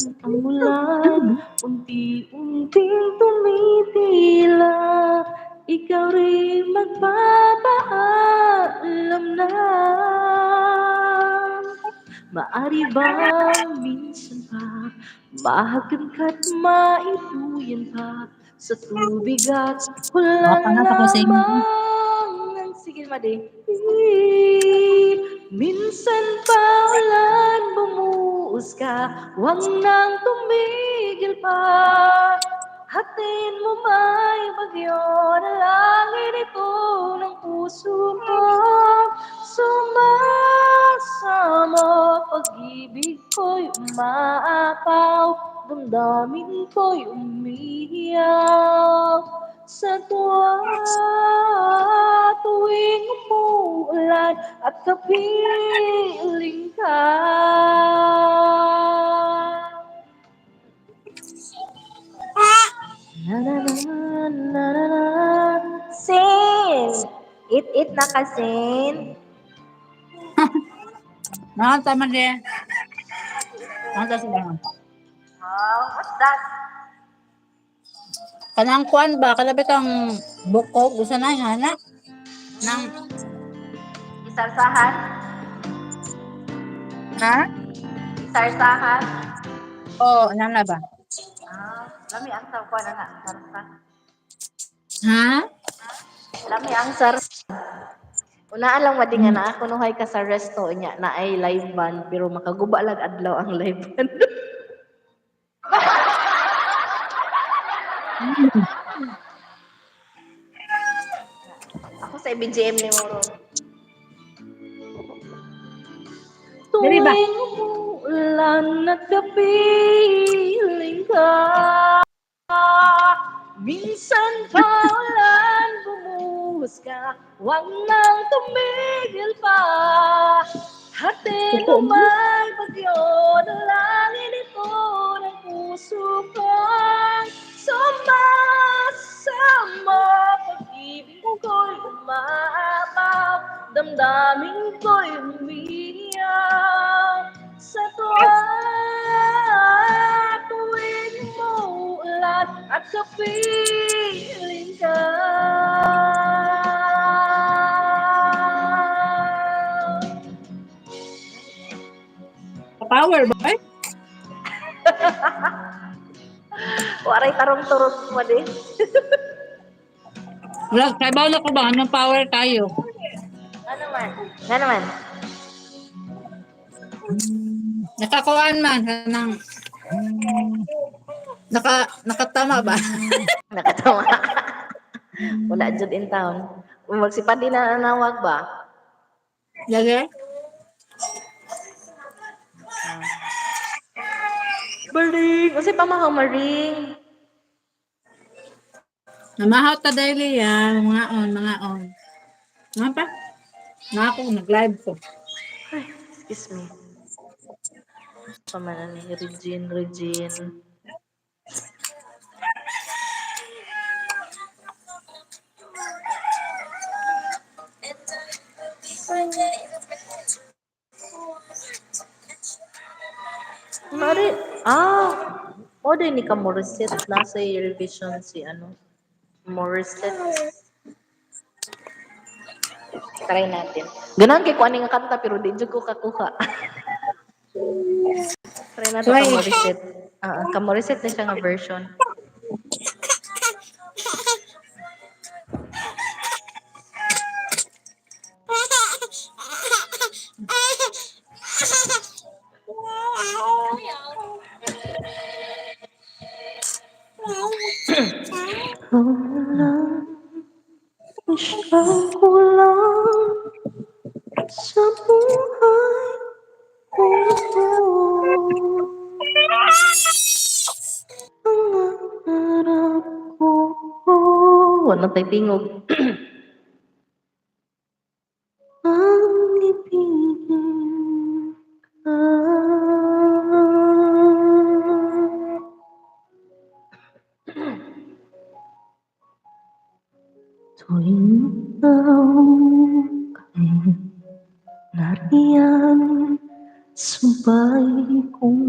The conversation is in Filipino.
ang ulan, unti-unting tumitila, ikaw rin magpapaalam na. Maari bang minsan pa mahagan ka't maituyan pa sa tubig at Baka ulan na tapos singing. lamang? Sige, Madi. Minsan pa ulan bumuhos ka, huwag nang tumigil pa. Hatiin mo may bagyo na langit ito ng puso ko. Sumasama, pag-ibig ko'y umaapaw, damdamin ko'y umiiyak. Sa tuwing umuulan at kapiling ka. Na na na na na na. Sin! It na ka, Sin. Nakanta man din. Nakanta sila. What's that? Kanang kuan ba? Kalabi kang bukog. Usa na yung anak. Nang, Isarsahan? ha? Isarsahan? Oo, nang na ba? Lami ang sarkuan na sarsa. Ha? Lami ang sar. Unaan lang madingan na ako nuhay ka sa resto niya na ay live band pero makaguba lang adlaw ang live band. Ako sa BGM ni Moro. Dili ba? Tuwing umuulan at kapiling ka, minsan pa ulan bumuhos ka, huwag nang tumigil pa. Hatiin mo may bagyo na langit ito ng puso ko. Sumasama, pag-ibig ko'y umaapaw, damdamin ko'y umiiyak. Sa tuwing umuulan at kapiling ka. Power boy? Waray tarong-turong mo din. Wala, kaibaw na ko ba? Anong power tayo? Ano man? Nga naman? Nakakuan man. Kanang, nakatama ba? Nakatawa ka. Wala dyan in town. Magsipad din na nanawag ba? Lagi? Maring! Kasi pamahang maring. Namahaw ta daily yan. Mga on. Nga pa? Nga ako, nag-live ko. Ay, excuse me. Pamanan ni Regine. Mari, o din ni ka Morissette. Nasa revision si ano. Morissette. Try natin. Ganun kay kuan nga kanta pero di jud ko kakuha. Try natin Try ka it. Morissette. Ka Morissette na siya nga version. Walang siyang kulang sa buhay ko. Pangarap ko. Walang tayo tingog. Ang ibigin ka. Tuwing ikaw ay nariyan, sabay kong